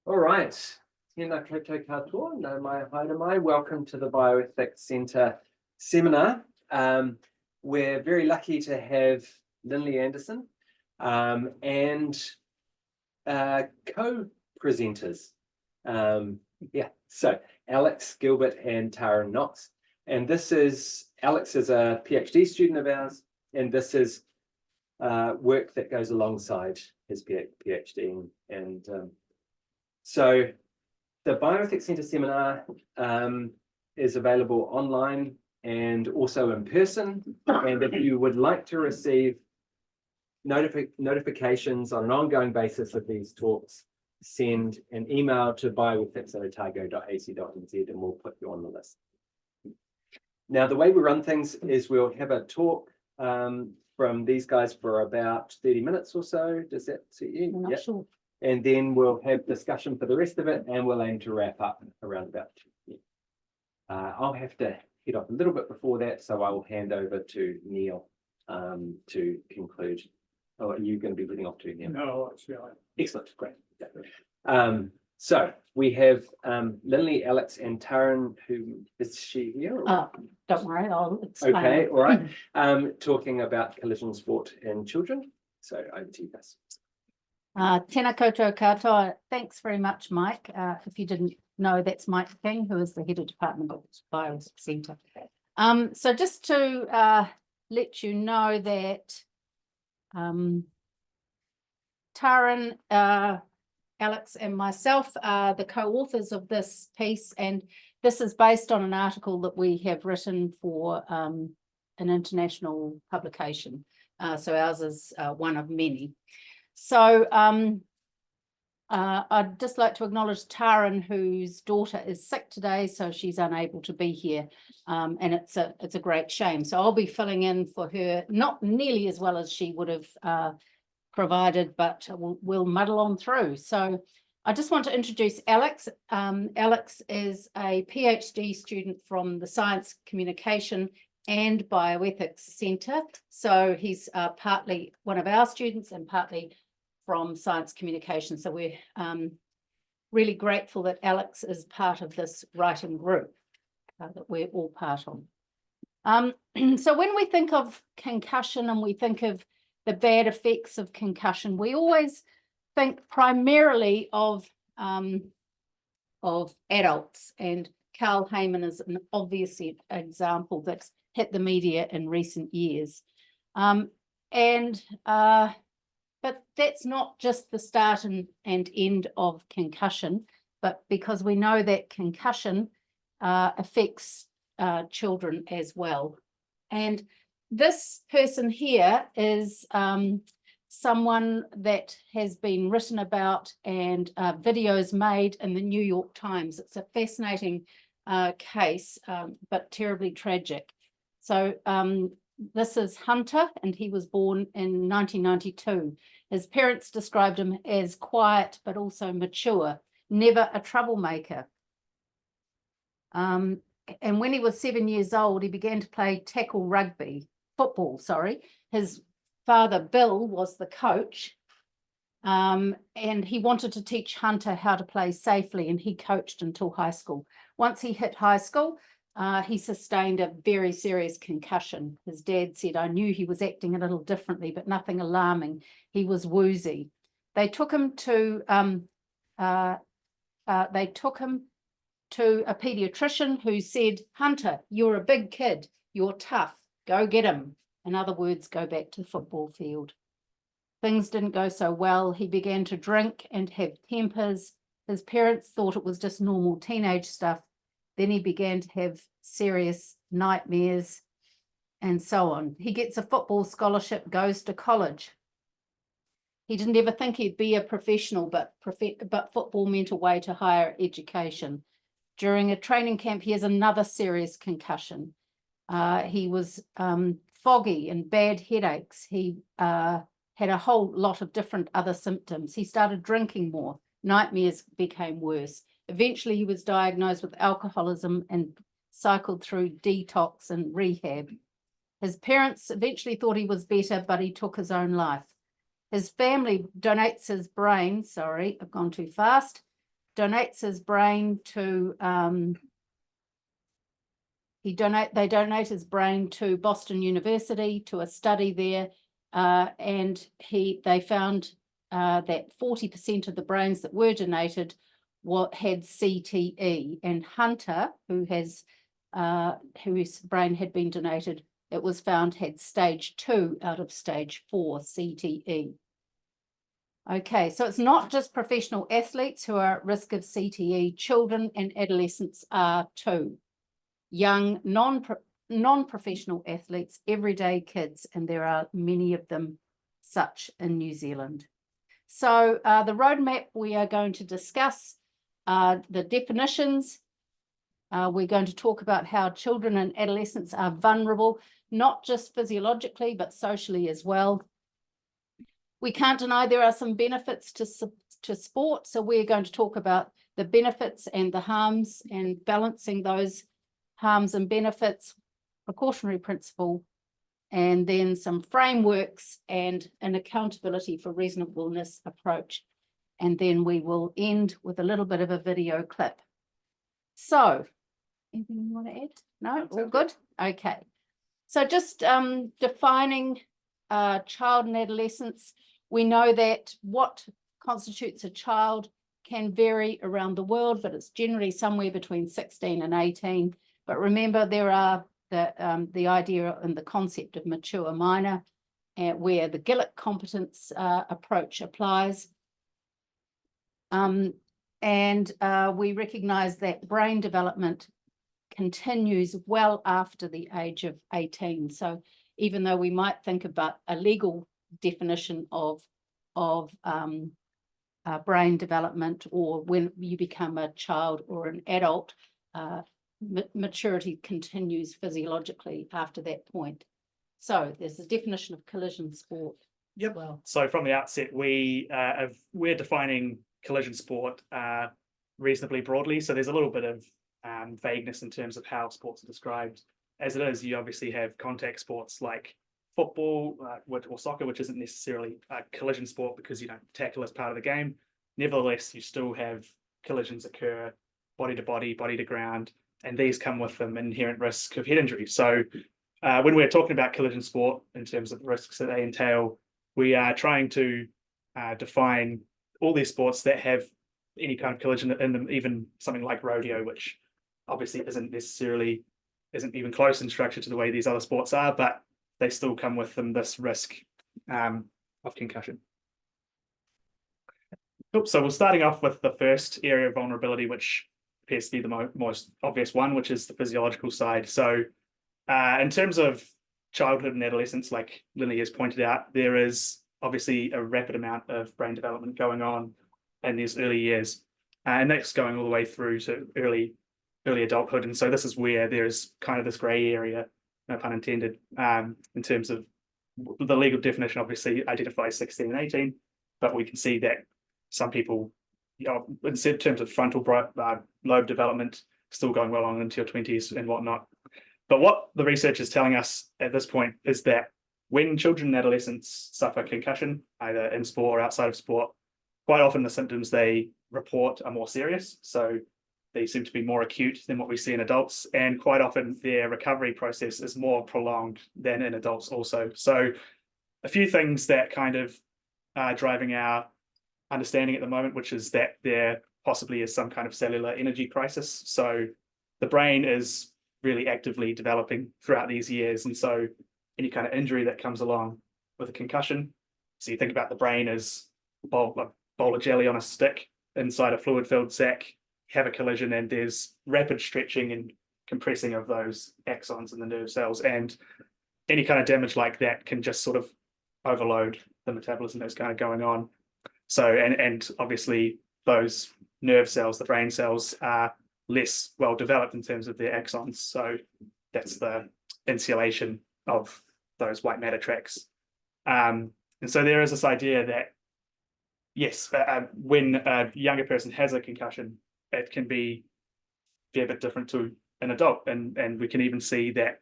All right. Tēnā koutou katoa, no mai haere mai. Welcome to the Bioethics Centre seminar. We're very lucky to have Lynley Anderson and co-presenters. So Alex, Gilbert and Taryn Knox. And this is, Alex is a PhD student of ours, and this is work that goes alongside his PhD. So the Bioethics Centre seminar is available online and also in person. And if you would like to receive notifications on an ongoing basis of these talks, send an email to bioethics@otago.ac.nz and we'll put you on the list. Now, the way we run things is we'll have a talk from these guys for about 30 minutes or so. Does that suit you? I'm not sure. And then we'll have discussion for the rest of it, and we'll aim to wrap up around about 2 p.m. I'll have to head off a little bit before that, so I will hand over to Neil to conclude. Oh, are you going to be leading off to Neil? No, it's fine. Excellent, great. So we have Lynley, Alex, and Taryn, who is she here? Or? Don't worry, I'll explain. Okay, all right. Talking about collision sport in children. So over to you guys. Tēnā koutou katoa. Thanks very much, Mike. If you didn't know, that's Mike King, who is the head of department of the Bioethics Centre. So just to let you know that Taryn, Alex and myself are the co-authors of this piece, and this is based on an article that we have written for an international publication. So ours is one of many. So I'd just like to acknowledge Taryn, whose daughter is sick today, so she's unable to be here, and it's a great shame. So I'll be filling in for her, not nearly as well as she would have provided, but we'll muddle on through. So I just want to introduce Alex. Alex is a PhD student from the Science Communication and Bioethics Centre. So he's partly one of our students and partly from Science Communication. So we're really grateful that Alex is part of this writing group that we're all part of. So when we think of concussion and we think of the bad effects of concussion, we always think primarily of adults, and Carl Heyman is an obvious example that's hit the media in recent years. But that's not just the start and end of concussion, but because we know that concussion affects children as well. And this person here is someone that has been written about and videos made in the New York Times. It's a fascinating case, but terribly tragic. So this is Hunter, and he was born in 1992. His parents described him as quiet, but also mature, never a troublemaker. And when he was 7 years old, he began to play football. His father, Bill, was the coach, and he wanted to teach Hunter how to play safely, and he coached until high school. Once he hit high school, he sustained a very serious concussion. His dad said, "I knew he was acting a little differently, but nothing alarming. He was woozy." They took him to a pediatrician who said, "Hunter, you're a big kid. You're tough. Go get him." In other words, go back to the football field. Things didn't go so well. He began to drink and have tempers. His parents thought it was just normal teenage stuff. Then he began to have serious nightmares and so on. He gets a football scholarship, goes to college. He didn't ever think he'd be a professional, but football meant a way to higher education. During a training camp, he has another serious concussion. He was foggy and bad headaches. He had a whole lot of different other symptoms. He started drinking more. Nightmares became worse. Eventually, he was diagnosed with alcoholism and cycled through detox and rehab. His parents eventually thought he was better, but he took his own life. His family donates his brain, sorry, I've gone too fast, donates his brain to they donate his brain to Boston University to a study there, and they found that 40% of the brains that were donated had CTE, and Hunter, whose brain had been donated, it was found had stage 2 out of stage 4 CTE. Okay, so it's not just professional athletes who are at risk of CTE, children and adolescents are too. Young, non-professional athletes, everyday kids, and there are many of them such in New Zealand. So the roadmap, we are going to discuss the definitions. We're going to talk about how children and adolescents are vulnerable, not just physiologically, but socially as well. We can't deny there are some benefits to sport, so we're going to talk about the benefits and the harms and balancing those harms and benefits, precautionary principle, and then some frameworks and an accountability for reasonableness approach. And then we will end with a little bit of a video clip. So, anything you want to add? No, all good? Okay. So just defining child and adolescence, we know that what constitutes a child can vary around the world, but it's generally somewhere between 16 and 18. But remember, there are the idea and the concept of mature minor, where the Gilbert competence approach applies. And we recognize that brain development continues well after the age of 18. So even though we might think about a legal definition of brain development, or when you become a child or an adult, maturity continues physiologically after that point. So there's a definition of collision sport. Yep. Well, so from the outset, we're defining collision sport reasonably broadly. So there's a little bit of vagueness in terms of how sports are described. As it is, you obviously have contact sports like football or soccer, which isn't necessarily a collision sport because you don't tackle as part of the game. Nevertheless, you still have collisions occur body to body, body to ground, and these come with them inherent risk of head injury. So when we're talking about collision sport in terms of the risks that they entail, we are trying to define all these sports that have any kind of collision in them, even something like rodeo, which obviously isn't even close in structure to the way these other sports are, but they still come with them this risk of concussion. So we're starting off with the first area of vulnerability, which appears to be the most obvious one, which is the physiological side. So in terms of childhood and adolescence, like Lynley has pointed out, there is obviously a rapid amount of brain development going on in these early years, and that's going all the way through to early adulthood. And so this is where there's kind of this gray area, no pun intended, in terms of the legal definition obviously identifies 16 and 18, but we can see that some people, in terms of frontal lobe development, still going well on into your 20s and whatnot. But what the research is telling us at this point is that when children and adolescents suffer concussion, either in sport or outside of sport, quite often the symptoms they report are more serious. So they seem to be more acute than what we see in adults. And quite often their recovery process is more prolonged than in adults also. So a few things that kind of are driving our understanding at the moment, which is that there possibly is some kind of cellular energy crisis. So the brain is really actively developing throughout these years. And so any kind of injury that comes along with a concussion, so you think about the brain as a bowl of jelly on a stick inside a fluid-filled sac, have a collision, and there's rapid stretching and compressing of those axons in the nerve cells. And any kind of damage like that can just sort of overload the metabolism that's kind of going on. So, and obviously those nerve cells, the brain cells, are less well developed in terms of their axons. So that's the insulation of those white matter tracks. And so there is this idea that, yes, when a younger person has a concussion, it can be a fair bit different to an adult. And we can even see that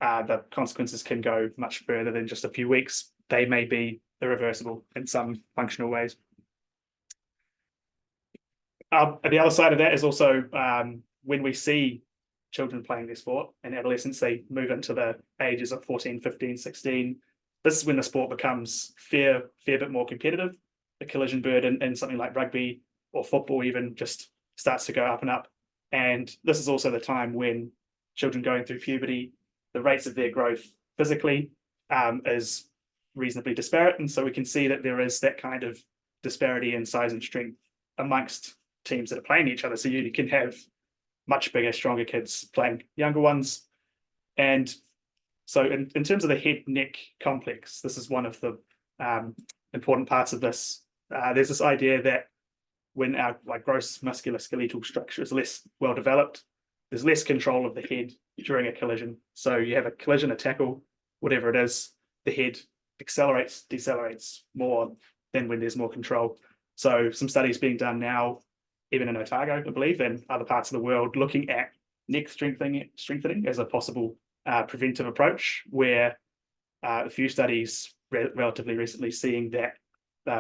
the consequences can go much further than just a few weeks. They may be irreversible in some functional ways. The other side of that is also when we see children playing their sport and adolescents, they move into the ages of 14, 15, 16. This is when the sport becomes fair bit more competitive. The collision burden in something like rugby or football even just starts to go up and up. And this is also the time when children going through puberty, the rates of their growth physically is reasonably disparate. And so we can see that there is that kind of disparity in size and strength amongst teams that are playing each other. So you can have much bigger, stronger kids playing younger ones. And so in terms of the head-neck complex, this is one of the important parts of this. There's this idea that when our gross musculoskeletal structure is less well developed, there's less control of the head during a collision. So you have a collision, a tackle, whatever it is, the head accelerates, decelerates more than when there's more control. So some studies being done now, even in Otago, I believe, and other parts of the world, looking at neck strengthening as a possible preventive approach, where a few studies relatively recently seeing that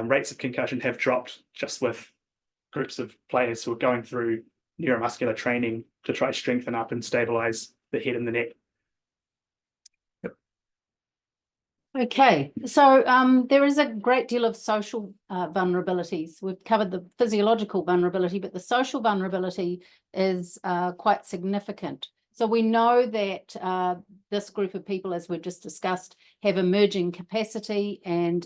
rates of concussion have dropped just with groups of players who are going through neuromuscular training to try to strengthen up and stabilize the head and the neck. Okay, so there is a great deal of social vulnerabilities. We've covered the physiological vulnerability, but the social vulnerability is quite significant. So we know that this group of people, as we've just discussed, have emerging capacity and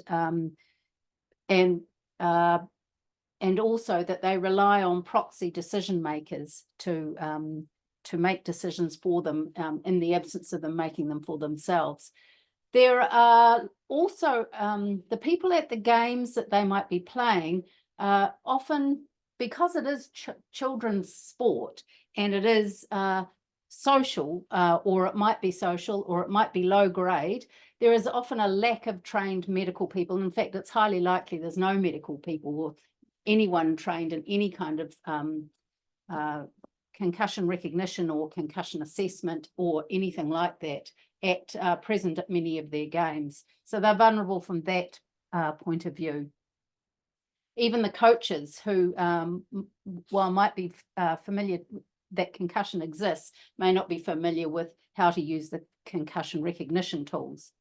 also that they rely on proxy decision makers to make decisions for them in the absence of them making them for themselves. There are also the people at the games that they might be playing, often because it is children's sport and it is social, or it might be social, or it might be low grade, there is often a lack of trained medical people. In fact, it's highly likely there's no medical people or anyone trained in any kind of concussion recognition or concussion assessment or anything like that at present at many of their games. So they're vulnerable from that point of view. Even the coaches who, while might be familiar that concussion exists, may not be familiar with how to use the concussion recognition tools.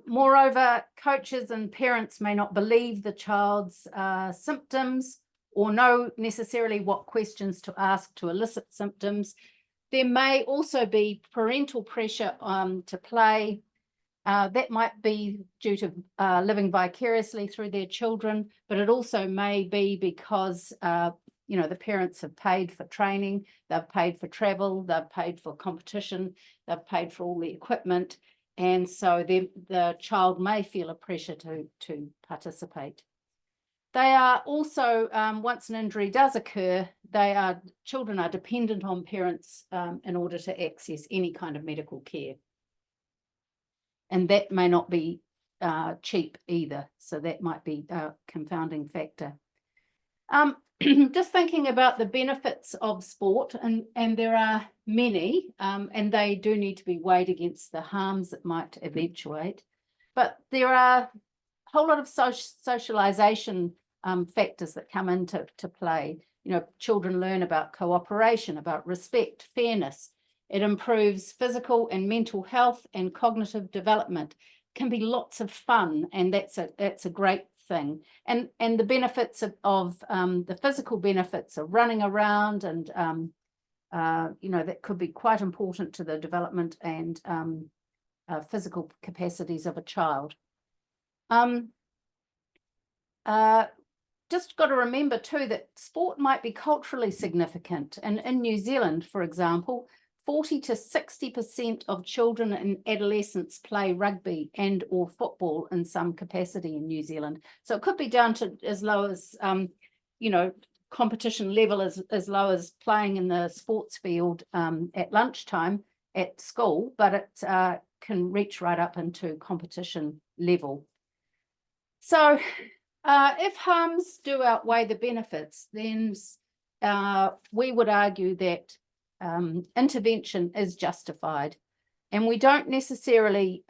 Moreover, coaches and parents may not believe the child's symptoms or know necessarily what questions to ask to elicit symptoms. There may also be parental pressure to play. That might be due to living vicariously through their children, but it also may be because the parents have paid for training, they've paid for travel, they've paid for competition, they've paid for all the equipment, and so the child may feel a pressure to participate. They are also, once an injury does occur, children are dependent on parents in order to access any kind of medical care. And that may not be cheap either, so that might be a confounding factor. Just thinking about the benefits of sport, and there are many, and they do need to be weighed against the harms that might eventuate. But there are a whole lot of socialization factors that come into play. Children learn about cooperation, about respect, fairness. It improves physical and mental health and cognitive development. It can be lots of fun, and that's a great thing. And the benefits of the physical benefits of running around and that could be quite important to the development and physical capacities of a child. Just got to remember too that sport might be culturally significant. And in New Zealand, for example, 40 to 60% of children and adolescents play rugby and or football in some capacity in New Zealand. So it could be down to as low as, competition level as low as playing in the sports field at lunchtime at school, but it can reach right up into competition level. So if harms do outweigh the benefits, then we would argue that intervention is justified, and we don't necessarily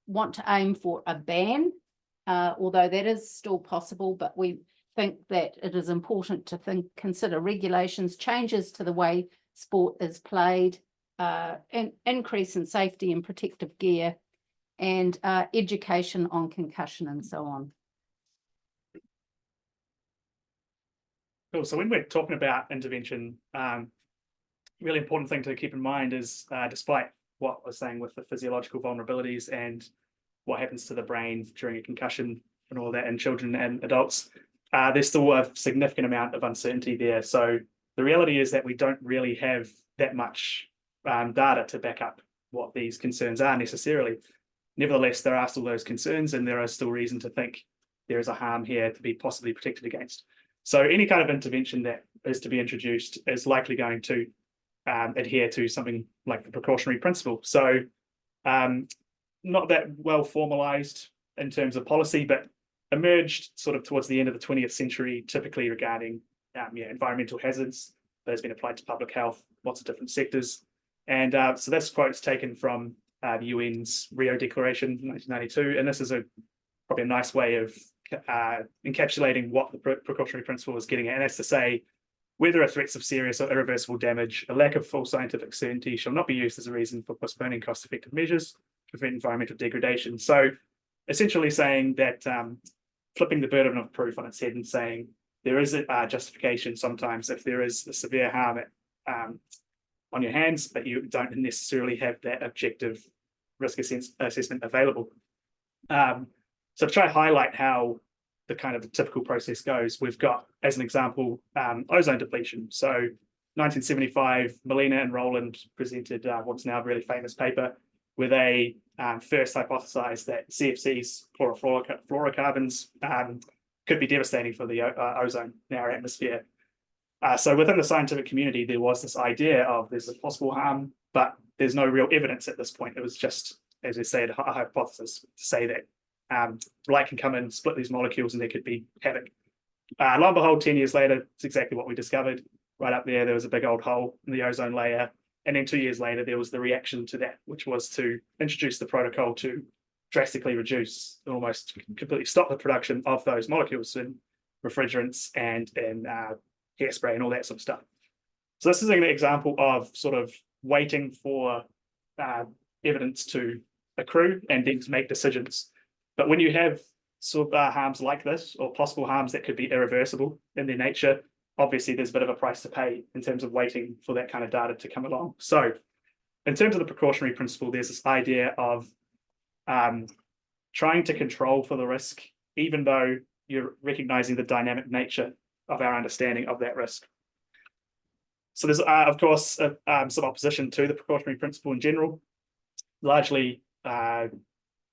want to aim for a ban, although that is still possible, but we think that it is important to consider regulations, changes to the way sport is played, an increase in safety and protective gear, and education on concussion and so on. Cool. So when we're talking about intervention, really important thing to keep in mind is, despite what I was saying with the physiological vulnerabilities and what happens to the brain during a concussion and all that in children and adults, there's still a significant amount of uncertainty there. So the reality is that we don't really have that much data to back up what these concerns are necessarily. Nevertheless, there are still those concerns, and there is still reason to think there is a harm here to be possibly protected against. So any kind of intervention that is to be introduced is likely going to adhere to something like the precautionary principle. So not that well formalized in terms of policy, but emerged sort of towards the end of the 20th century, typically regarding environmental hazards that has been applied to public health, lots of different sectors. And so this quote is taken from the UN's Rio Declaration, 1992, and this is probably a nice way of encapsulating what the precautionary principle is getting at, and that's to say, where there are threats of serious or irreversible damage, a lack of full scientific certainty shall not be used as a reason for postponing cost-effective measures to prevent environmental degradation. So essentially saying that, flipping the burden of proof on its head and saying there is a justification sometimes if there is a severe harm on your hands, but you don't necessarily have that objective risk assessment available. So to try to highlight how the typical process goes, we've got, as an example, ozone depletion. So 1975, Molina and Rowland presented what's now a really famous paper where they first hypothesized that CFCs, chlorofluorocarbons, could be devastating for the ozone in our atmosphere. So within the scientific community, there was this idea of there's a possible harm, but there's no real evidence at this point. It was just, as we said, a hypothesis to say that light can come in, split these molecules, and there could be havoc. Lo and behold, 10 years later, it's exactly what we discovered. Right up there was a big old hole in the ozone layer. And then 2 years later, there was the reaction to that, which was to introduce the protocol to drastically reduce, almost completely stop the production of those molecules in refrigerants and in hairspray and all that sort of stuff. So this is an example of sort of waiting for evidence to accrue and then to make decisions. But when you have sort of harms like this, or possible harms that could be irreversible in their nature, obviously there's a bit of a price to pay in terms of waiting for that kind of data to come along. So in terms of the precautionary principle, there's this idea of trying to control for the risk, even though you're recognizing the dynamic nature of our understanding of that risk. So there's, of course, some opposition to the precautionary principle in general, largely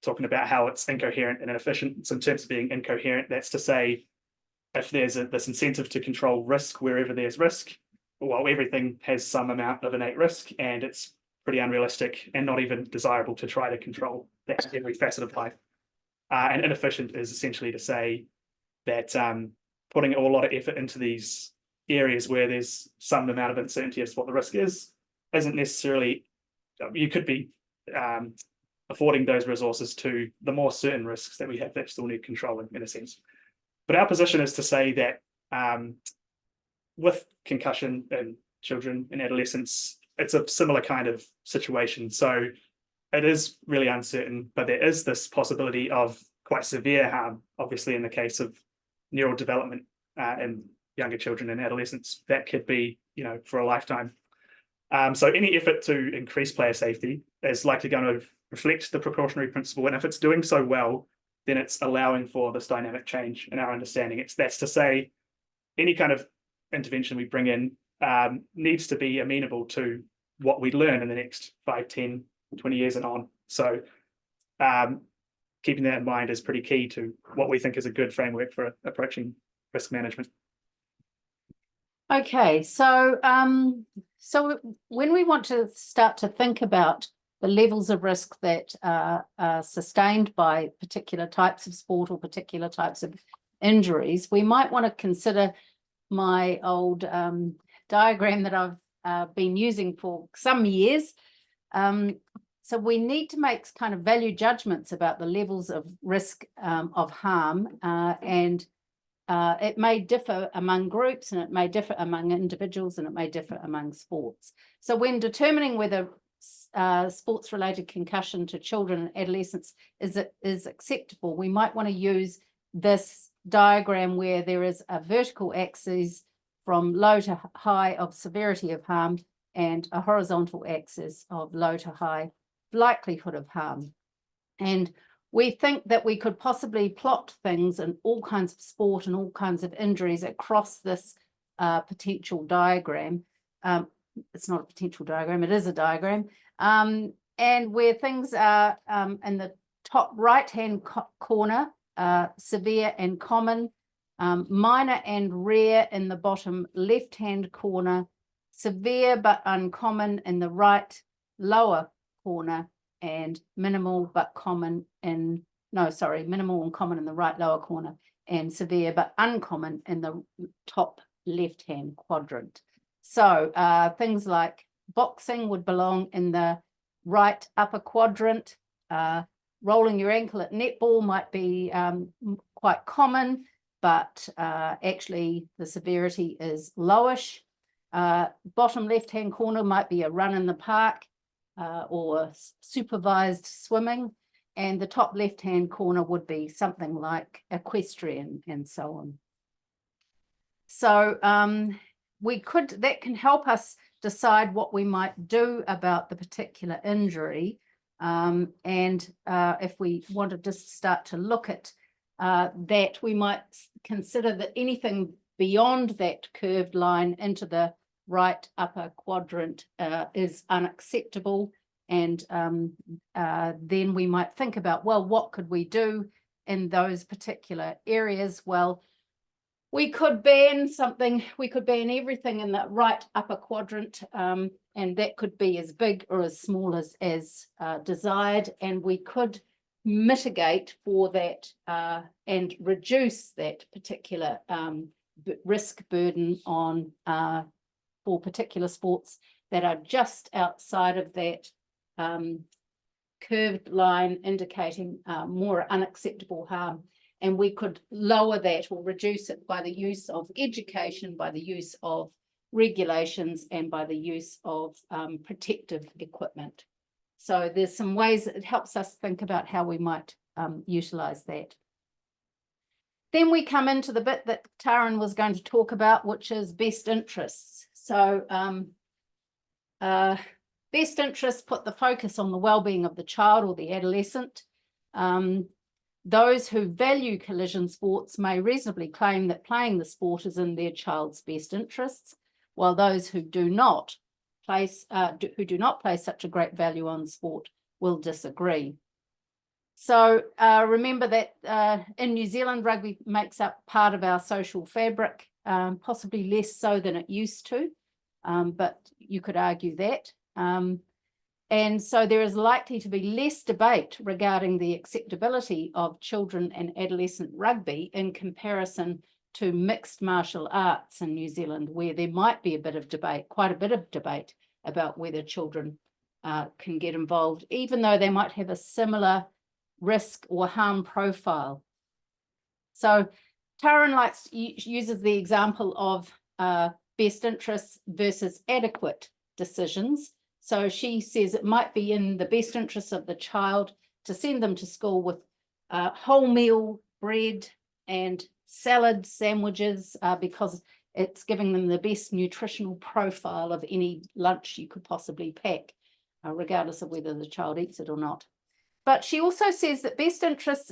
talking about how it's incoherent and inefficient. So in terms of being incoherent, that's to say, if there's this incentive to control risk wherever there's risk, well, everything has some amount of innate risk, and it's pretty unrealistic and not even desirable to try to control that every facet of life. And inefficient is essentially to say that putting a lot of effort into these areas where there's some amount of uncertainty as to what the risk is, isn't necessarily, you could be affording those resources to the more certain risks that we have that still need controlling in a sense. But our position is to say that with concussion in children and adolescents, it's a similar kind of situation. So it is really uncertain, but there is this possibility of quite severe harm, obviously in the case of neural development in younger children and adolescents, that could be, for a lifetime. So any effort to increase player safety is likely going to reflect the precautionary principle. And if it's doing so well, then it's allowing for this dynamic change in our understanding. That's to say, any kind of intervention we bring in needs to be amenable to what we learn in the next 5, 10, 20 years and on. So keeping that in mind is pretty key to what we think is a good framework for approaching risk management. Okay, so when we want to start to think about the levels of risk that are sustained by particular types of sport or particular types of injuries, we might want to consider my old diagram that I've been using for some years. So we need to make kind of value judgments about the levels of risk of harm and it may differ among groups, and it may differ among individuals, and it may differ among sports. So when determining whether sports-related concussion to children and adolescents is acceptable, we might want to use this diagram where there is a vertical axis from low to high of severity of harm and a horizontal axis of low to high likelihood of harm. And we think that we could possibly plot things in all kinds of sport and all kinds of injuries across this potential diagram. It's not a potential diagram, it is a diagram. And where things are in the top right-hand corner, severe and common, minor and rare in the bottom left-hand corner, severe but uncommon in the right lower corner, and minimal but common in, minimal and common in the right lower corner, and severe but uncommon in the top left-hand quadrant. So things like boxing would belong in the right upper quadrant. Rolling your ankle at netball might be quite common, but actually the severity is lowish. Bottom left-hand corner might be a run in the park or supervised swimming, and the top left-hand corner would be something like equestrian and so on. So that can help us decide what we might do about the particular injury. And if we wanted to start to look at that, we might consider that anything beyond that curved line into the right upper quadrant is unacceptable. And then we might think about, well, what could we do in those particular areas? Well, we could ban something, we could ban everything in the right upper quadrant, and that could be as big or as small as desired, and we could mitigate for that and reduce that particular risk burden on for particular sports that are just outside of that curved line indicating more unacceptable harm. And we could lower that or reduce it by the use of education, by the use of regulations, and by the use of protective equipment. So there's some ways that it helps us think about how we might utilize that. Then we come into the bit that Taryn was going to talk about, which is best interests. So best interests put the focus on the well-being of the child or the adolescent. Those who value collision sports may reasonably claim that playing the sport is in their child's best interests, while those who do not place such a great value on sport will disagree. So remember that in New Zealand, rugby makes up part of our social fabric, possibly less so than it used to, but you could argue that. And so there is likely to be less debate regarding the acceptability of children and adolescent rugby in comparison to mixed martial arts in New Zealand, where there might be a bit of debate, quite a bit of debate about whether children can get involved, even though they might have a similar risk or harm profile. So Taryn uses the example of best interests versus adequate decisions. So she says it might be in the best interests of the child to send them to school with wholemeal bread and salad sandwiches because it's giving them the best nutritional profile of any lunch you could possibly pack, regardless of whether the child eats it or not. But she also says that best interests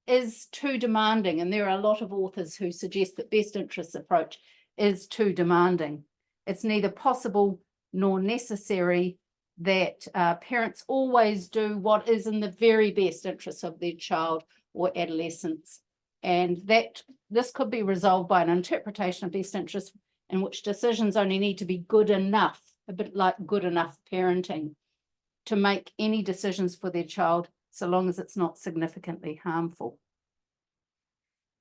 is too demanding, and there are a lot of authors who suggest that best interests approach is too demanding. It's neither possible nor necessary that parents always do what is in the very best interests of their child or adolescents. And that this could be resolved by an interpretation of best interests in which decisions only need to be good enough, a bit like good enough parenting, to make any decisions for their child, so long as it's not significantly harmful.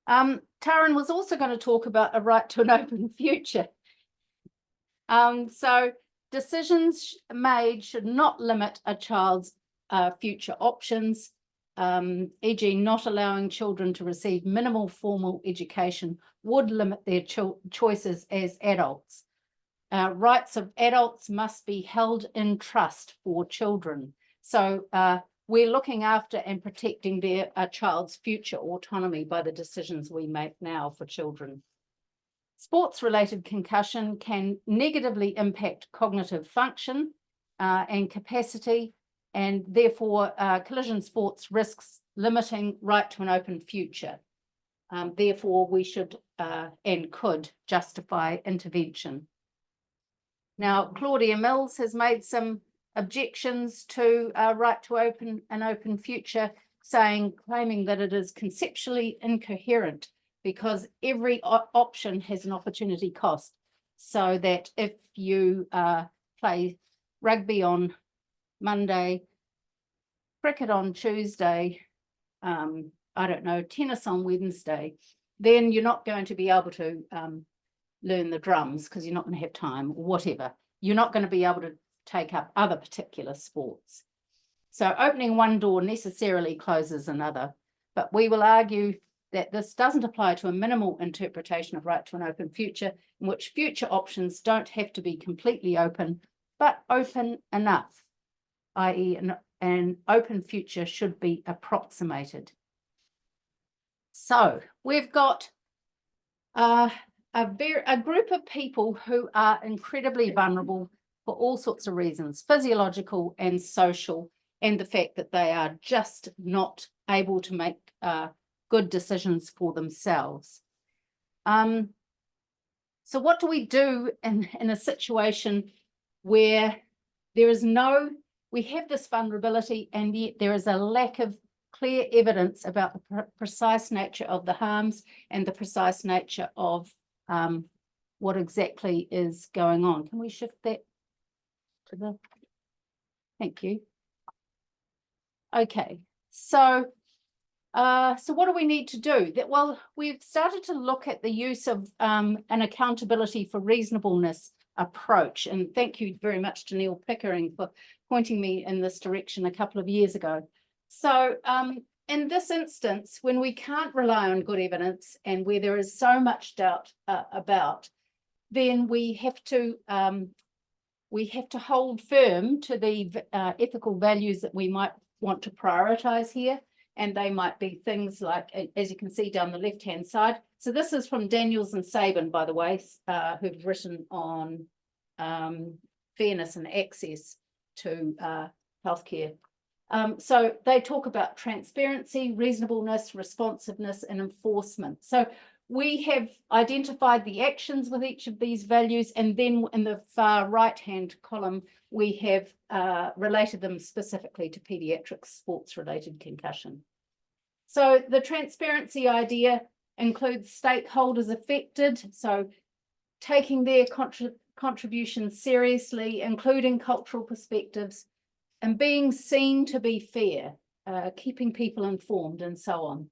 Taryn was also going to talk about a right to an open future. So decisions made should not limit a child's future options. e.g. not allowing children to receive minimal formal education would limit their choices as adults. Rights of adults must be held in trust for children. So we're looking after and protecting their child's future autonomy by the decisions we make now for children. Sports-related concussion can negatively impact cognitive function and capacity, and therefore collision sports risks limiting right to an open future. Therefore, we should and could justify intervention. Now, Claudia Mills has made some objections to right to an open future, claiming that it is conceptually incoherent because every option has an opportunity cost. So that if you play rugby on Monday, cricket on Tuesday, I don't know, tennis on Wednesday, then you're not going to be able to learn the drums because you're not going to have time or whatever. You're not going to be able to take up other particular sports. So opening one door necessarily closes another, but we will argue that this doesn't apply to a minimal interpretation of right to an open future, in which future options don't have to be completely open, but open enough, i.e. an open future should be approximated. So we've got a group of people who are incredibly vulnerable for all sorts of reasons, physiological and social, and the fact that they are just not able to make good decisions for themselves. So what do we do in a situation where there is we have this vulnerability and yet there is a lack of clear evidence about the precise nature of the harms and the precise nature of what exactly is going on? Can we shift that to the, thank you. Okay, so what do we need to do? Well, we've started to look at the use of an accountability for reasonableness approach. And thank you very much to Neil Pickering for pointing me in this direction a couple of years ago. So in this instance, when we can't rely on good evidence and where there is so much doubt about, then we have to hold firm to the ethical values that we might want to prioritize here. And they might be things like, as you can see down the left-hand side. So this is from Daniels and Sabin, by the way, who've written on fairness and access to healthcare. So they talk about transparency, reasonableness, responsiveness, and enforcement. So we have identified the actions with each of these values, and then in the far right-hand column, we have related them specifically to pediatric sports-related concussion. So the transparency idea includes stakeholders affected, so taking their contributions seriously, including cultural perspectives, and being seen to be fair, keeping people informed, and so on.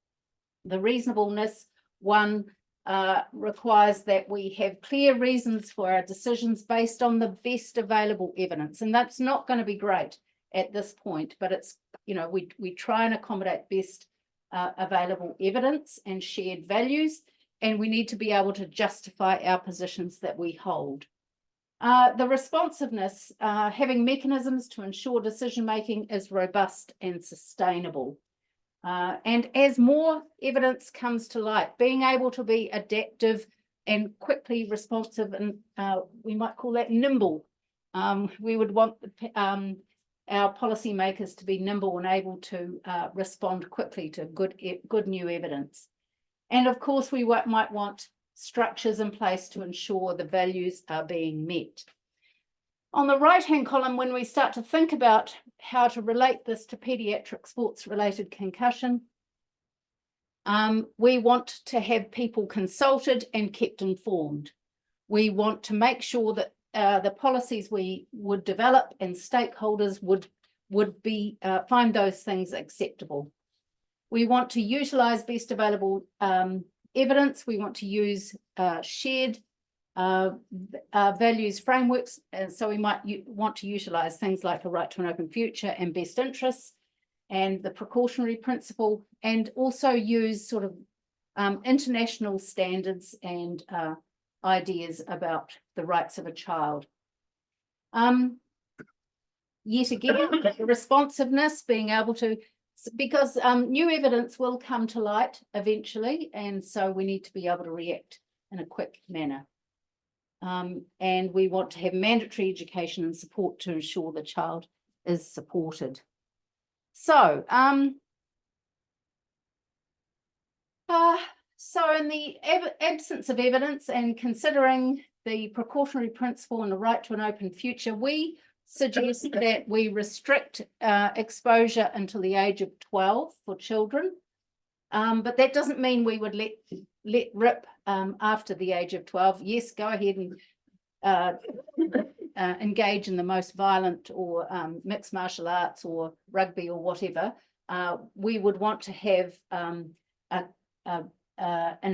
The reasonableness one requires that we have clear reasons for our decisions based on the best available evidence. And that's not going to be great at this point, but it's, you know, we try and accommodate best available evidence and shared values, and we need to be able to justify our positions that we hold. The responsiveness, having mechanisms to ensure decision-making is robust and sustainable. And as more evidence comes to light, being able to be adaptive and quickly responsive, and we might call that nimble. We would want our policymakers to be nimble and able to respond quickly to good new evidence. And of course, we might want structures in place to ensure the values are being met. On the right-hand column, when we start to think about how to relate this to pediatric sports-related concussion, we want to have people consulted and kept informed. We want to make sure that the policies we would develop and stakeholders would be find those things acceptable. We want to utilise best available evidence. We want to use shared values frameworks, and so we might want to utilise things like a right to an open future and best interests. and the precautionary principle, and also use sort of international standards and ideas about the rights of a child. Yet again, the responsiveness, being able to, because new evidence will come to light eventually, and so we need to be able to react in a quick manner. And we want to have mandatory education and support to ensure the child is supported. So, so in the absence of evidence and considering the precautionary principle and the right to an open future, we suggest that we restrict exposure until the age of 12 for children. But that doesn't mean we would let rip after the age of 12. Yes, go ahead and engage in the most violent or mixed martial arts or rugby or whatever. We would want to have an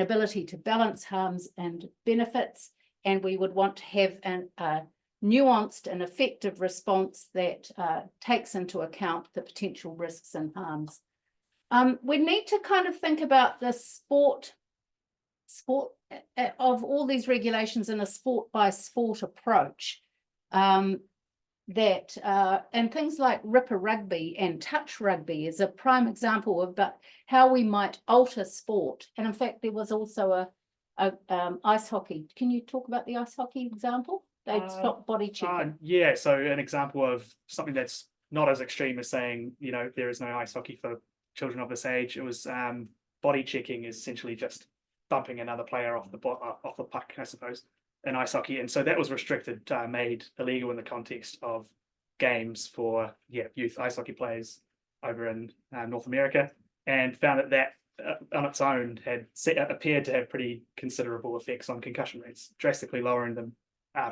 ability to balance harms and benefits, and we would want to have a nuanced and effective response that takes into account the potential risks and harms. We need to kind of think about the sport of all these regulations in a sport by sport approach. And things like ripper rugby and touch rugby is a prime example of how we might alter sport. And in fact, there was also a ice hockey. Can you talk about the ice hockey example? They stopped body checking. Yeah, so an example of something that's not as extreme as saying, you know, there is no ice hockey for children of this age. It was body checking is essentially just bumping another player off the puck, I suppose, in ice hockey. And so that was restricted, made illegal in the context of games for youth ice hockey players over in North America, and found that on its own had appeared to have pretty considerable effects on concussion rates, drastically lowering them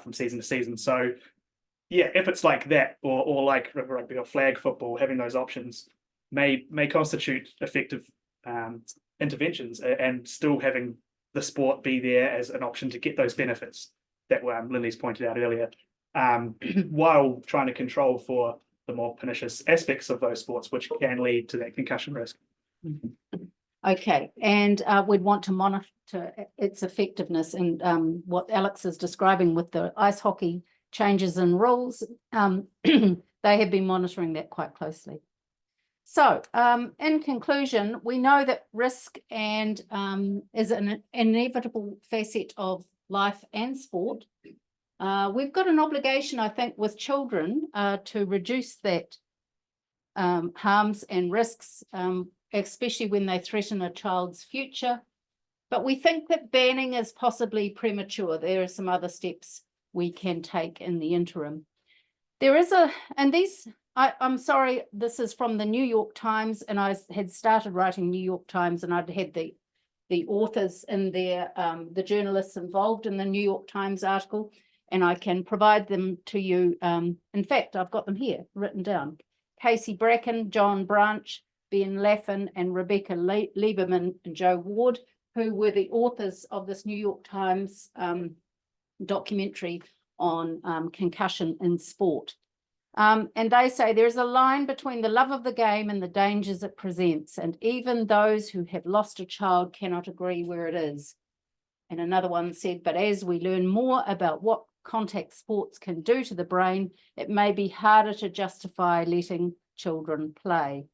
from season to season. So yeah, if it's like that, or like rugby or flag football, having those options may constitute effective interventions, and still having the sport be there as an option to get those benefits that Lynley's pointed out earlier, while trying to control for the more pernicious aspects of those sports, which can lead to that concussion risk. Okay, and we'd want to monitor its effectiveness, and what Alex is describing with the ice hockey changes in rules, they have been monitoring that quite closely. So, in conclusion, we know that risk and is an inevitable facet of life and sport. We've got an obligation, I think, with children to reduce that harms and risks, especially when they threaten a child's future. But we think that banning is possibly premature. There are some other steps we can take in the interim. There is I'm sorry, this is from the New York Times, and I had started writing New York Times, and I'd had the authors in there, the journalists involved in the New York Times article, and I can provide them to you. In fact, I've got them here written down. Casey Bracken, John Branch, Ben Laffin, and Rebecca Lieberman and Joe Ward, who were the authors of this New York Times documentary on concussion in sport. And they say there's a line between the love of the game and the dangers it presents, and even those who have lost a child cannot agree where it is. And another one said, but as we learn more about what contact sports can do to the brain, it may be harder to justify letting children play.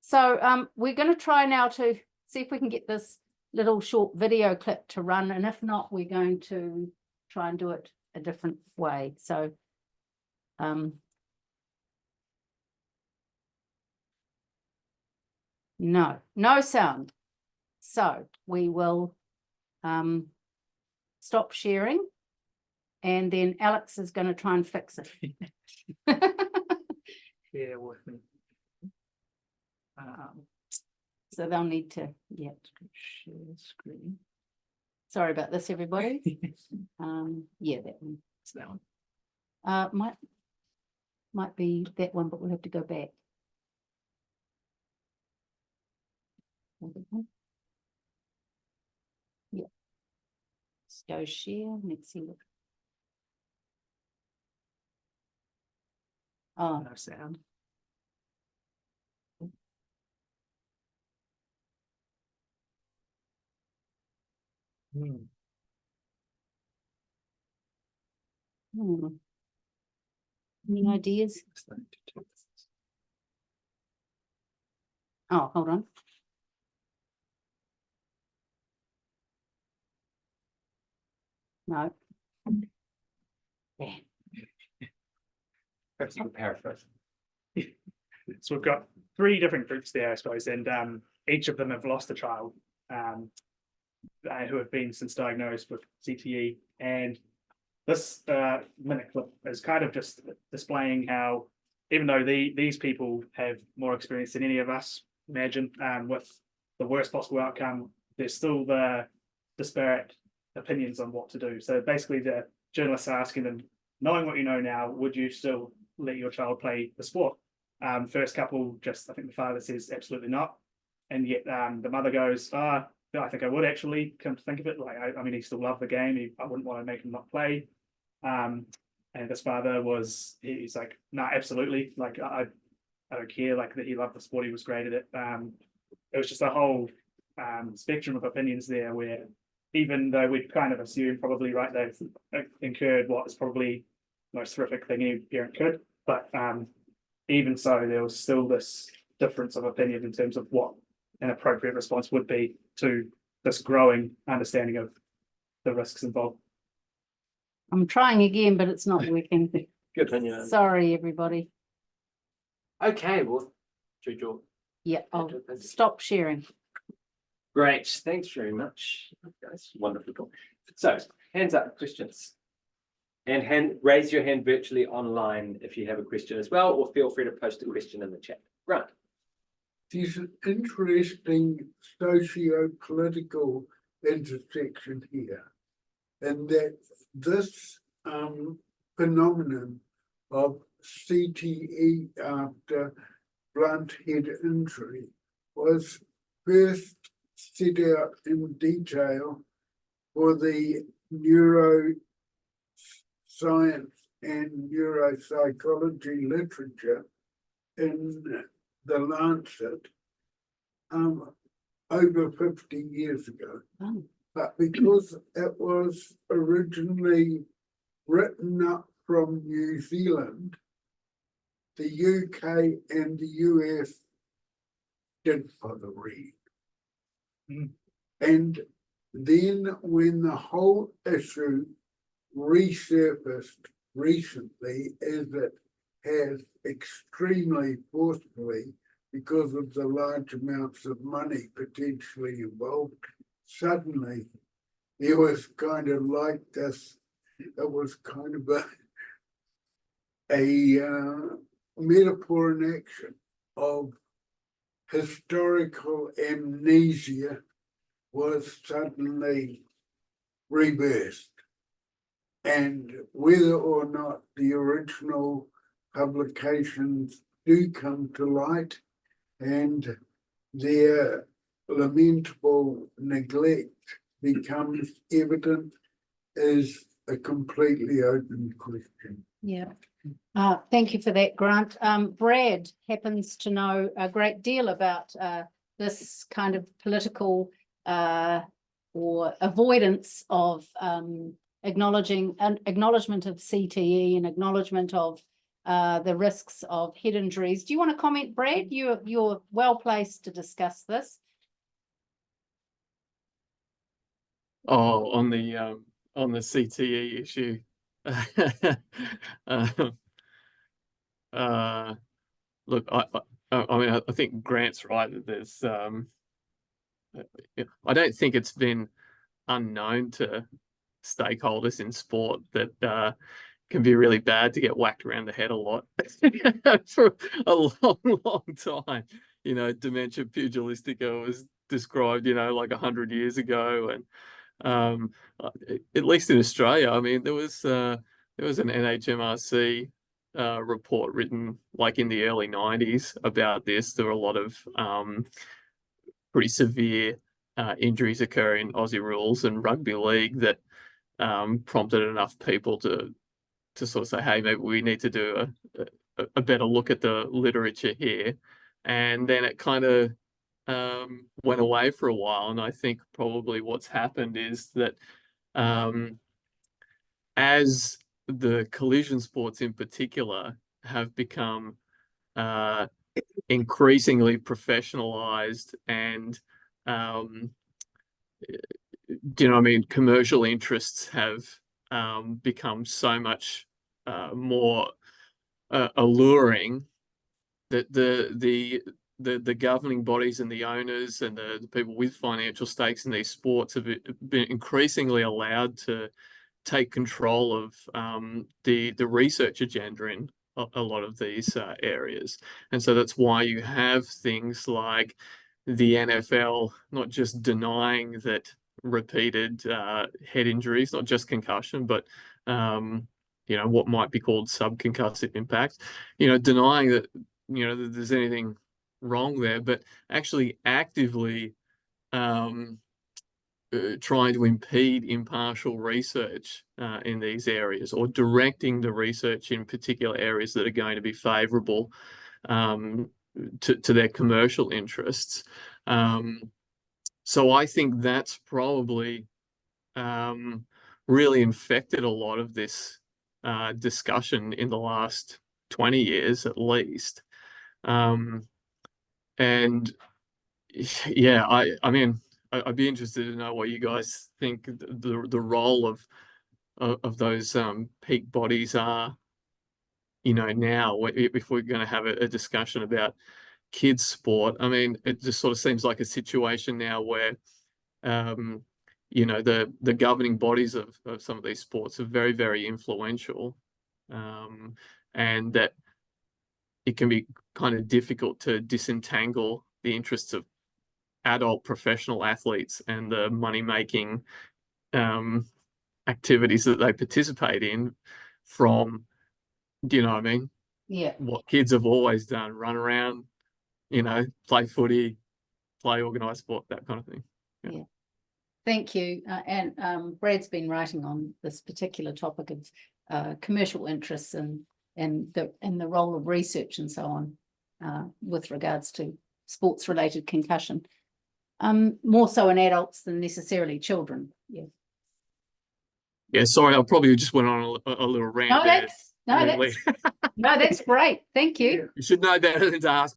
So we're going to try now to see if we can get this little short video clip to run, and if not, we're going to try and do it a different way. So no sound. So we will stop sharing, and then Alex is going to try and fix it. Yeah, with me. So they'll need to Share screen. Sorry about this, everybody. Yeah, that one. It's that one. Might be that one, but we'll have to go back. Yeah. Let's go share. Let's see what. Oh, No sound. Any ideas? Oh, hold on. No. Yeah. Perhaps you could paraphrase. So we've got 3 different groups there, I suppose, and each of them have lost a child who have been since diagnosed with CTE. And this minute clip is kind of just displaying how, even though these people have more experience than any of us imagine, with the worst possible outcome, there's still the disparate opinions on what to do. So basically, the journalists are asking them, knowing what you know now, would you still let your child play the sport? First couple, just I think the father says absolutely not, and yet the mother goes, I think I would actually, come to think of it. Like, I mean, he still loved the game. I wouldn't want to make him not play. And this father he's like, no, absolutely. Like, I don't care. Like, that he loved the sport. He was great at it. It was just a whole spectrum of opinions there, where even though we'd kind of assume probably, right, they've incurred what is probably the most horrific thing any parent could, but even so, there was still this difference of opinion in terms of what an appropriate response would be to this growing understanding of the risks involved. I'm trying again, but it's not working. Good opinion. Sorry, everybody. Okay, well, Jojo. Yeah, I'll stop sharing. Great, thanks very much. That's wonderful. So, hands up, questions. And raise your hand virtually online if you have a question as well, or feel free to post a question in the chat. Right. There's an interesting socio-political intersection here, and that this phenomenon of CTE after blunt head injury was first set out in detail for the neuroscience and neuropsychology literature in the Lancet over 50 years ago. Oh. But because it was originally written up from New Zealand, the UK and the US did for the read. And then when the whole issue resurfaced recently, as it has extremely forcefully because of the large amounts of money potentially involved, suddenly there was kind of like this, it was kind of a metaphor in action of historical amnesia was suddenly reversed. And whether or not the original publications do come to light and their lamentable neglect becomes evident is a completely open question. Yeah. Thank you for that, Grant. Brad happens to know a great deal about this kind of political or avoidance of acknowledgement of CTE and acknowledgement of the risks of head injuries. Do you want to comment, Brad? You're well placed to discuss this. Oh, on the CTE issue. Look, I mean, I think Grant's right that there's I don't think it's been unknown to stakeholders in sport that can be really bad to get whacked around the head a lot for a long time. You know, dementia pugilistica was described, you know, like 100 years ago, and at least in Australia, I mean, there was an NHMRC report written like in the early 90s about this. There were a lot of pretty severe injuries occur in Aussie rules and rugby league that prompted enough people to sort of say, hey, maybe we need to do a better look at the literature here. And then it kind of went away for a while, and I think probably what's happened is that as the collision sports in particular have become increasingly professionalized and do you know what I mean, commercial interests have become so much more alluring that the governing bodies and the owners and the people with financial stakes in these sports have been increasingly allowed to take control of the research agenda in a lot of these areas. And so that's why you have things like the NFL not just denying that repeated head injuries, not just concussion, but you know, what might be called subconcussive impact, you know, denying that, you know, that there's anything wrong there, but actually actively trying to impede impartial research in these areas, or directing the research in particular areas that are going to be favourable to their commercial interests. So I think that's probably really infected a lot of this discussion in the last 20 years at least. And yeah, I mean, I'd be interested to know what you guys think the role of those peak bodies are, you know, now if we're going to have a discussion about kids sport. I mean, it just sort of seems like a situation now where you know, the governing bodies of some of these sports are very, very influential, and that it can be kind of difficult to disentangle the interests of adult professional athletes and the money-making activities that they participate in from, do you know what I mean? Yeah. What kids have always done, run around, you know, play footy, play organised sport, that kind of thing. Yeah. Thank you. And Brad's been writing on this particular topic of commercial interests and the role of research and so on with regards to sports related concussion. More so in adults than necessarily children. Yeah. Yeah, sorry, I probably just went on a little rant. No, that's great. Thank you. You should know better than to ask.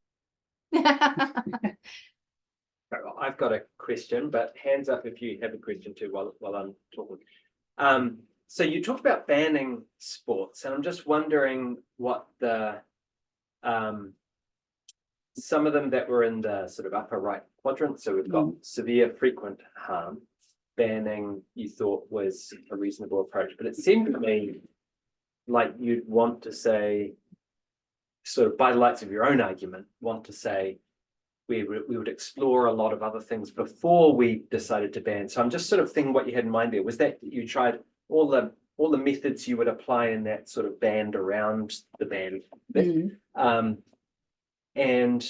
I've got a question, but hands up if you have a question too while I'm talking. So you talked about banning sports, and I'm just wondering what the some of them that were in the sort of upper right quadrant. So we've got severe frequent harm. Banning you thought was a reasonable approach, but it seemed to me like you'd want to say, sort of by the lights of your own argument, want to say we would explore a lot of other things before we decided to ban. So I'm just sort of thinking what you had in mind there. Was that you tried all the methods you would apply in that sort of band around the ban bit, and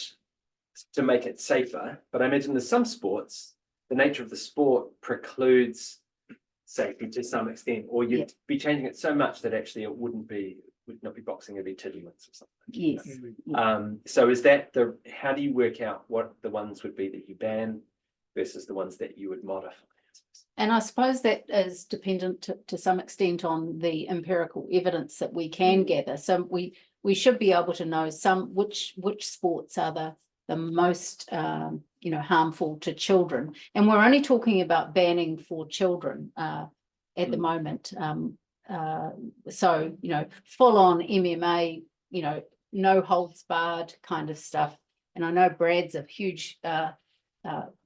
to make it safer. But I imagine there's some sports, the nature of the sport precludes safety to some extent, or you'd be changing it so much that actually it would not be boxing, it'd be tiddlywinks or something. Yes. So is that how do you work out what the ones would be that you ban versus the ones that you would modify? And I suppose that is dependent to some extent on the empirical evidence that we can gather. So we should be able to know which sports are the most harmful to children. And we're only talking about banning for children at the moment. So, full on MMA, no holds barred kind of stuff. And I know Brad's a huge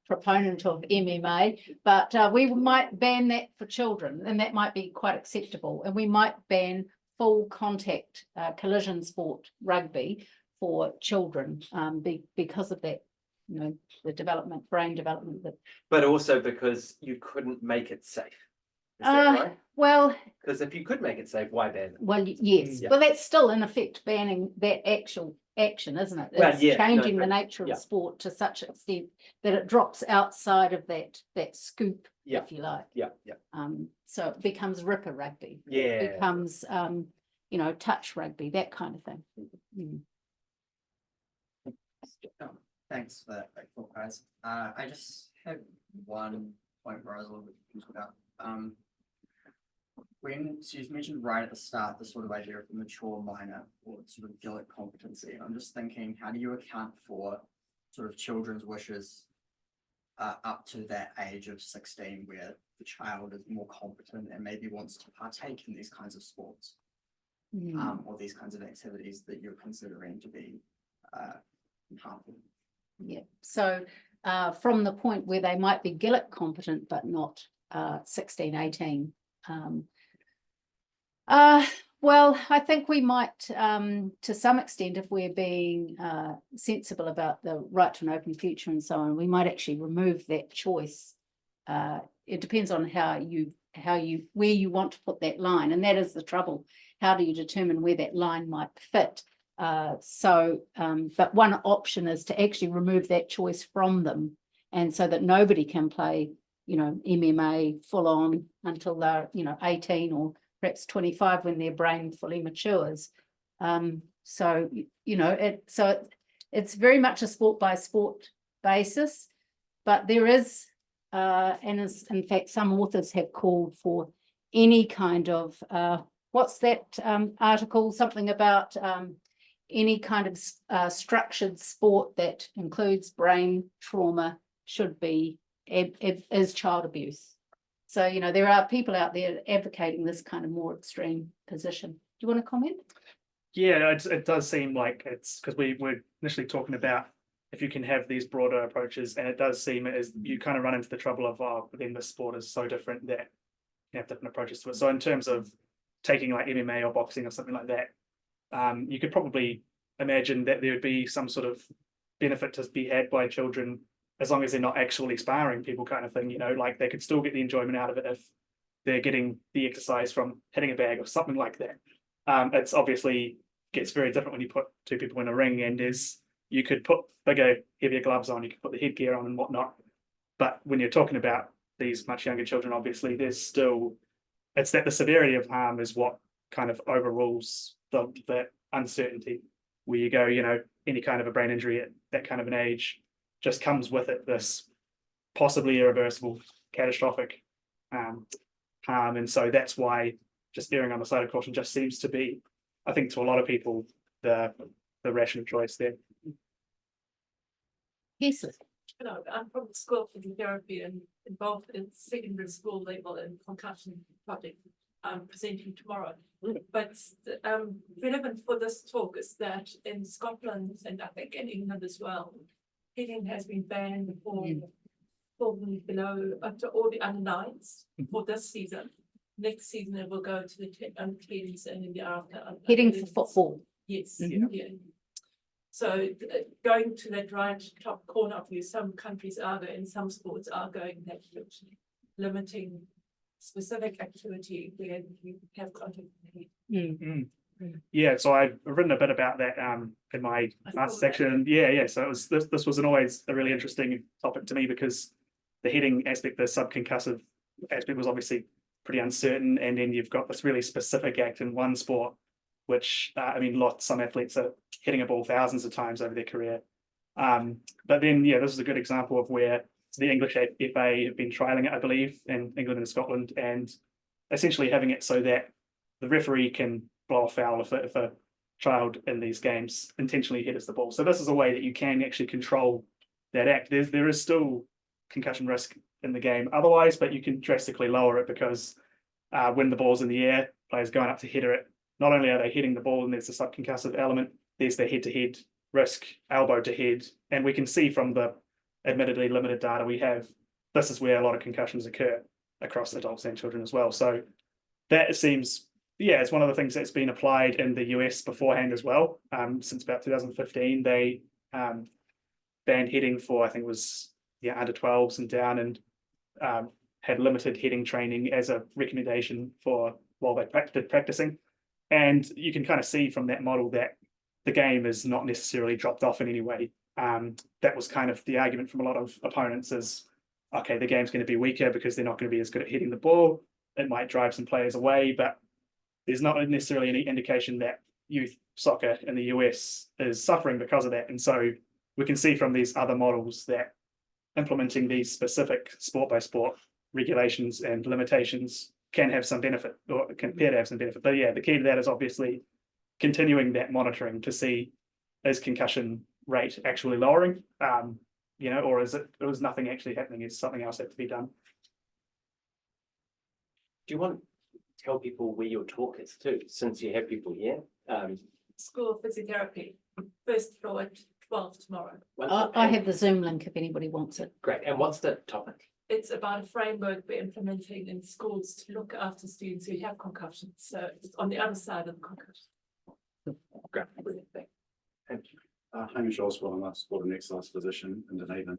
proponent of MMA, but we might ban that for children, and that might be quite acceptable. And we might ban full contact collision sport rugby for children because of that, the brain development. But also because you couldn't make it safe. Is that right? Well, because if you could make it safe, why ban it? Well, yes. Yeah. Well, that's still in effect banning that actual action, isn't it? Well, It's yeah, changing no, the nature of yeah. sport to such an extent that it drops outside of that scoop, Yeah. if you like. Yeah. So it becomes ripper rugby. Yeah. It becomes touch rugby, that kind of thing. Thanks for that, thought, guys. I just had one point where I was a little bit confused about. So you mentioned right at the start the sort of idea of the mature minor or sort of Gilbert competency. I'm just thinking, how do you account for sort of children's wishes up to that age of 16, where the child is more competent and maybe wants to partake in these kinds of sports, or these kinds of activities that you're considering to be harmful? Yeah, so from the point where they might be Gilbert competent but not 16, 18. Well, I think we might, to some extent, if we're being sensible about the right to an open future and so on, we might actually remove that choice. It depends on where you want to put that line, and that is the trouble. How do you determine where that line might fit? But one option is to actually remove that choice from them, and so that nobody can play, MMA full on until they're, 18 or perhaps 25 when their brain fully matures. It's very much a sport by sport basis, but there is, in fact, some authors have called for any kind of, what's that article, something about any kind of structured sport that includes brain trauma should be, is child abuse. So, there are people out there advocating this kind of more extreme position. Do you want to comment? Yeah, it does seem like it's because we were initially talking about if you can have these broader approaches, and it does seem as you kind of run into the trouble of, but then the sport is so different that you have different approaches to it. So in terms of taking like MMA or boxing or something like that, you could probably imagine that there would be some sort of benefit to be had by children as long as they're not actually sparring people, kind of thing, like they could still get the enjoyment out of it if they're getting the exercise from hitting a bag or something like that. It's obviously gets very different when you put two people in a ring, and you could put bigger, heavier gloves on, you could put the headgear on and whatnot. But when you're talking about these much younger children, obviously it's that the severity of harm is what kind of overrules the uncertainty, where you go, any kind of a brain injury at that kind of an age just comes with it this possibly irreversible, catastrophic harm. And so that's why just erring on the side of caution just seems to be, I think, to a lot of people, the rational choice there. Yes. I'm from the School of Physical Therapy and involved in secondary school level and concussion project presenting tomorrow. But relevant for this talk is that in Scotland, and I think in England as well, hitting has been banned for below up to all the under 9s for this season. Next season it will go to the under 10s, and in the after Hitting for football. Yes. Yeah. So going to that right top corner of you, some countries are going, some sports are going that direction, limiting specific activity where you have contact with the head. Yeah, so I've written a bit about that in my master section. Yeah. So it was this was always a really interesting topic to me, because the heading aspect, the subconcussive aspect, was obviously pretty uncertain, and then you've got this really specific act in one sport, which some athletes are hitting a ball thousands of times over their career. But then, this is a good example of where the English FA have been trialing it, I believe, in England and Scotland, and essentially having it so that the referee can blow a foul if a child in these games intentionally hits the ball. So this is a way that you can actually control that act. There is still concussion risk in the game otherwise, but you can drastically lower it, because when the ball's in the air, players going up to header it, not only are they hitting the ball and there's the subconcussive element, there's the head-to-head risk, elbow to head. And we can see from the admittedly limited data we have, this is where a lot of concussions occur across adults and children as well. So that seems, it's one of the things that's been applied in the US beforehand as well. Since about 2015, they banned heading for, I think it was under 12s and down, and had limited heading training as a recommendation for while they practicing. And you can kind of see from that model that the game is not necessarily dropped off in any way. That was kind of the argument from a lot of opponents is, okay, the game's going to be weaker because they're not going to be as good at hitting the ball. It might drive some players away, but there's not necessarily any indication that youth soccer in the US is suffering because of that. And so we can see from these other models that implementing these specific sport by sport regulations and limitations can have some benefit, or can appear to have some benefit. But yeah, the key to that is obviously continuing that monitoring to see, is concussion rate actually lowering, you know, or is nothing actually happening? Is something else have to be done? Do you want to tell people where your talk is too, since you have people here? School of Physiotherapy, first floor at 12 tomorrow. I have the Zoom link if anybody wants it. Great. And what's the topic? It's about a framework we're implementing in schools to look after students who have concussions. So it's on the other side of the concussion. Great. Thank you. Hamish Oswald, I'm a sport and exercise physician in Dunedin.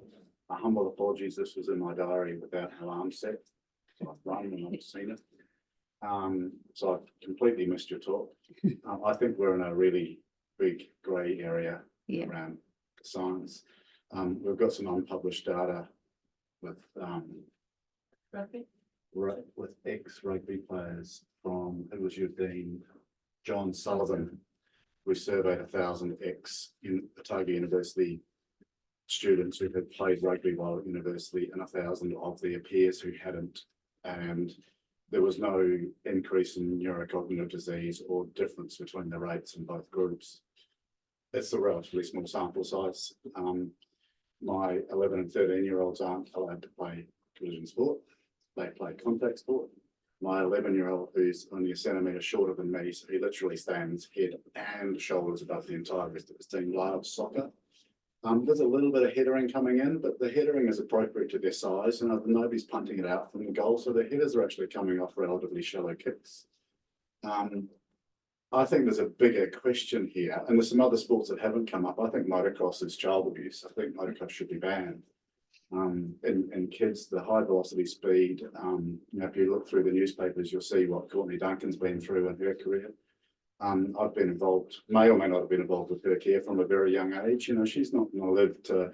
Humble apologies, this was in my diary without an alarm set. So I've run and I've seen it. So I've completely missed your talk. I think we're in a really big grey area Yeah. around science. We've got some unpublished data with Rugby. with ex-rugby players from, who was your dean, John Sullivan. We surveyed 1,000 Otago University students who had played rugby while at university and 1,000 of their peers who hadn't. And there was no increase in neurocognitive disease or difference between the rates in both groups. It's a relatively small sample size. My 11 and 13-year-olds aren't allowed to play collision sport. They play contact sport. My 11-year-old, who's only a centimetre shorter than me, so he literally stands head and shoulders above the entire rest of his team, loves soccer. There's a little bit of headering coming in, but the headering is appropriate to their size, and nobody's punting it out from the goal, so the headers are actually coming off relatively shallow kicks. I think there's a bigger question here, and there's some other sports that haven't come up. I think motocross is child abuse. I think motocross should be banned. In kids, the high velocity speed, you know, if you look through the newspapers, you'll see what Courtney Duncan's been through in her career. I've been involved, may or may not have been involved with her care from a very young age. You know, she's not going to live to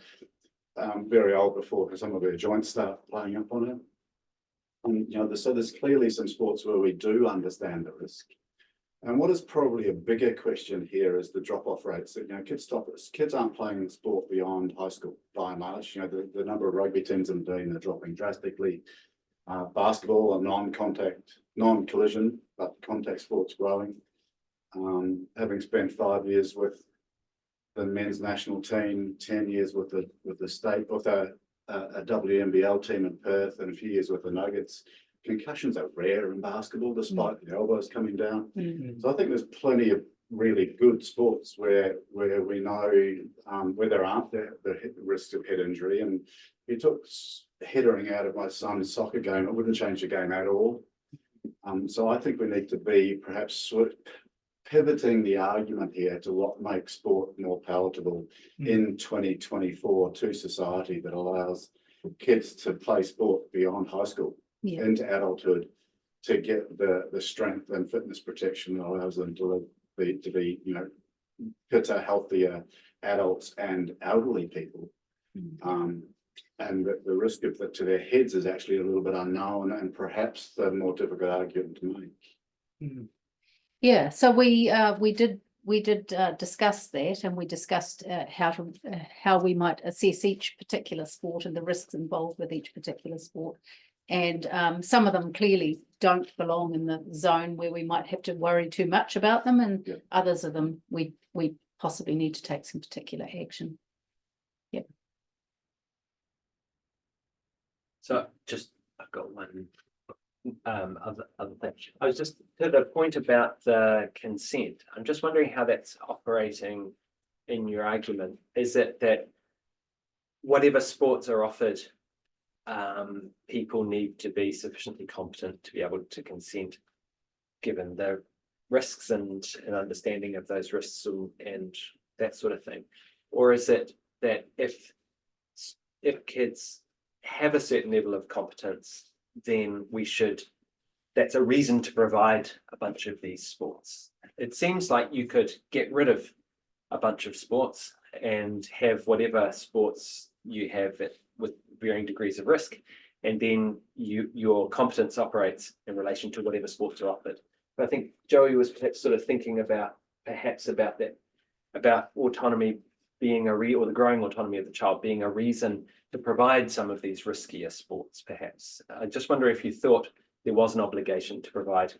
very old before some of her joints start playing up on her. You know, so there's clearly some sports where we do understand the risk. And what is probably a bigger question here is the drop-off rates. That, you know, kids aren't playing sport beyond high school by and large. You know, the number of rugby teams in Dunedin are dropping drastically. Basketball and non-collision, but contact sports growing. Having spent 5 years with the men's national team, 10 years with the state, with a WNBL team in Perth, and a few years with the Nuggets. Concussions are rare in basketball, despite the elbows coming down. So I think there's plenty of really good sports where we know where there aren't the risks of head injury. And if you took headering out of my son's soccer game, it wouldn't change the game at all. So I think we need to be perhaps pivoting the argument here to what makes sport more palatable in 2024 to society that allows kids to play sport beyond high school. Yeah. Into adulthood to get the strength and fitness protection that allows them to be, you know, fitter, healthier adults and elderly people. And the risk of that to their heads is actually a little bit unknown and perhaps the more difficult argument to make. Yeah, so we did discuss that, and we discussed how we might assess each particular sport and the risks involved with each particular sport. And some of them clearly don't belong in the zone where we might have to worry too much about them, and others of them we possibly need to take some particular action. Yep. So I've got one other thing. I was just to the point about the consent. I'm just wondering how that's operating in your argument. Is it that whatever sports are offered, people need to be sufficiently competent to be able to consent, given the risks and an understanding of those risks and that sort of thing? Or is it that if kids have a certain level of competence, then that's a reason to provide a bunch of these sports? It seems like you could get rid of a bunch of sports and have whatever sports you have with varying degrees of risk, and then your competence operates in relation to whatever sports are offered. But I think Joey was perhaps sort of thinking about that, about autonomy being or the growing autonomy of the child being a reason to provide some of these riskier sports, perhaps. I just wonder if you thought there was an obligation to provide,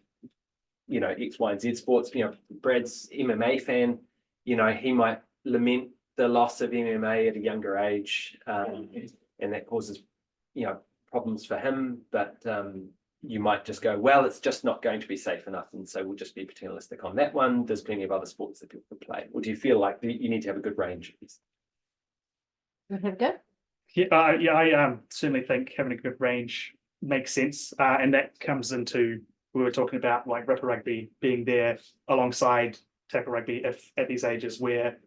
you know, X, Y, and Z sports. You know, Brad's MMA fan, you know, he might lament the loss of MMA at a younger age, and that causes, you know, problems for him, but you might just go, well, it's just not going to be safe enough, and so we'll just be paternalistic on that one. There's plenty of other sports that people can play. Or do you feel like you need to have a good range of these? Have a go. Yeah, I certainly think having a good range makes sense, and that comes into, we were talking about like ripper rugby being there alongside tackle rugby if at these ages where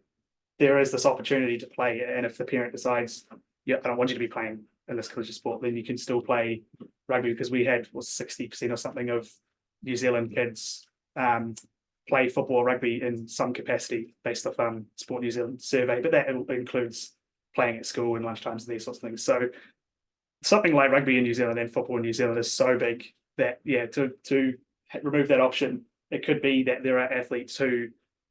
there is this opportunity to play, and if the parent decides, yeah, I don't want you to be playing in this collegiate sport, then you can still play rugby, because we had 60% or something of New Zealand kids play football or rugby in some capacity based off Sport New Zealand survey, but that includes playing at school and lunchtimes and these sorts of things. So something like rugby in New Zealand and football in New Zealand is so big that, yeah, to remove that option, it could be that there are athletes who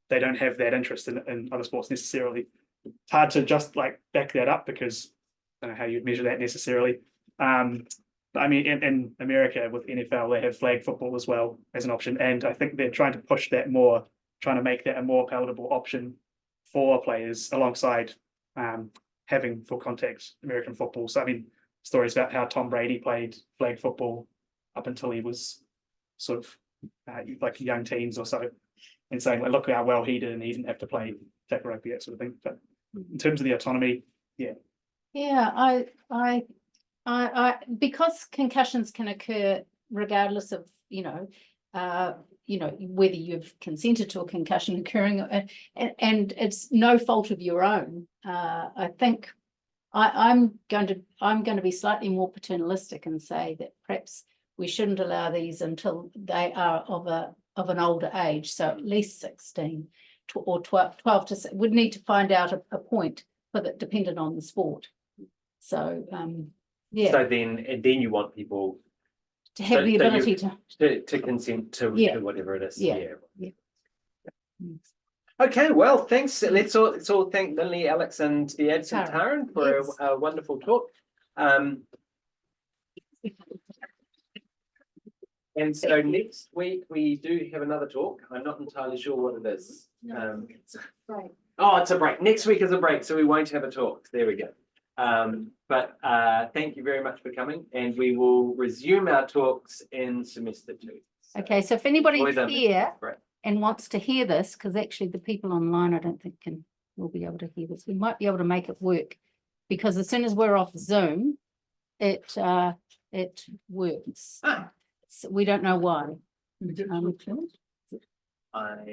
they don't have that interest in other sports necessarily. It's hard to just like back that up, because I don't know how you'd measure that necessarily. But I mean, in America with NFL, they have flag football as well as an option, and I think they're trying to push that more, trying to make that a more palatable option for players alongside having full contact American football. So I mean, stories about how Tom Brady played flag football up until he was sort of like young teens or so, and saying, like, look how well he did, and he didn't have to play tackle rugby, that sort of thing. But in terms of the autonomy, yeah. Yeah, I because concussions can occur regardless of, whether you've consented to a concussion occurring, and it's no fault of your own. I think I'm going to be slightly more paternalistic and say that perhaps we shouldn't allow these until they are of an older age, so at least 16 or 12 to, would need to find out a point, but that depended on the sport. So yeah. So then you want people To have the ability to consent to whatever it is. Yeah. Okay, well, thanks. Let's all thank Lynley, Alex, and the adolescent Taryn. Taryn for a wonderful talk. And so next week we do have another talk. I'm not entirely sure what it is. Oh, it's a break. Next week is a break, so we won't have a talk. There we go. But thank you very much for coming, and we will resume our talks in semester 2. Okay, so if anybody's here and wants to hear this, because actually the people online I don't think will be able to hear this, we might be able to make it work, because as soon as we're off Zoom, it works. So we don't know why.